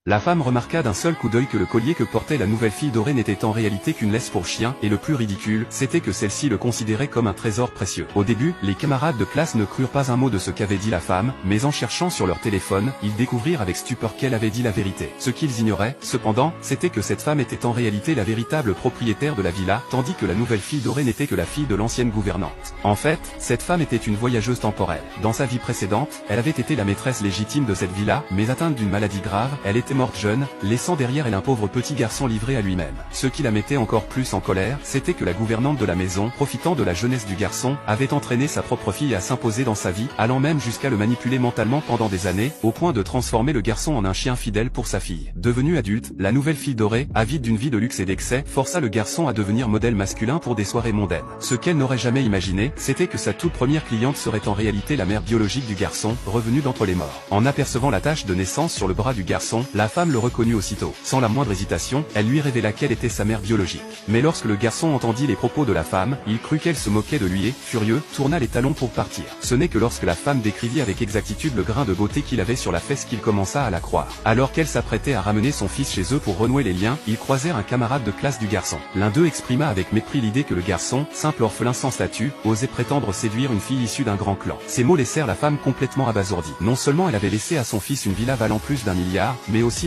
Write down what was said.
La femme remarqua d'un seul coup d'œil que le collier que portait la nouvelle fille dorée n'était en réalité qu'une laisse pour chien, et le plus ridicule, c'était que celle-ci le considérait comme un trésor précieux. Au début, les camarades de classe ne crurent pas un mot de ce qu'avait dit la femme, mais en cherchant sur leur téléphone, ils découvrirent avec stupeur qu'elle avait dit la vérité. Ce qu'ils ignoraient, cependant, c'était que cette femme était en réalité la véritable propriétaire de la villa, tandis que la nouvelle fille dorée n'était que la fille de l'ancienne gouvernante. En fait, cette femme était une voyageuse temporelle. Dans sa vie précédente, elle avait été la maîtresse légitime de cette villa, mais atteinte d'une maladie grave, elle était morte jeune, laissant derrière elle un pauvre petit garçon livré à lui-même. Ce qui la mettait encore plus en colère, c'était que la gouvernante de la maison, profitant de la jeunesse du garçon, avait entraîné sa propre fille à s'imposer dans sa vie, allant même jusqu'à le manipuler mentalement pendant des années, au point de transformer le garçon en un chien fidèle pour sa fille. Devenue adulte, la nouvelle fille dorée, avide d'une vie de luxe et d'excès, força le garçon à devenir modèle masculin pour des soirées mondaines. Ce qu'elle n'aurait jamais imaginé, c'était que sa toute première cliente serait en réalité la mère biologique du garçon, revenue d'entre les morts. En apercevant la tache de naissance sur le bras du garçon, la femme le reconnut aussitôt. Sans la moindre hésitation, elle lui révéla qu'elle était sa mère biologique. Mais lorsque le garçon entendit les propos de la femme, il crut qu'elle se moquait de lui et, furieux, tourna les talons pour partir. Ce n'est que lorsque la femme décrivit avec exactitude le grain de beauté qu'il avait sur la fesse qu'il commença à la croire. Alors qu'elle s'apprêtait à ramener son fils chez eux pour renouer les liens, ils croisèrent un camarade de classe du garçon. L'un d'eux exprima avec mépris l'idée que le garçon, simple orphelin sans statut, osait prétendre séduire une fille issue d'un grand clan. Ces mots laissèrent la femme complètement abasourdie. Non seulement elle avait laissé à son fils une villa valant plus d'1 milliard, mais aussi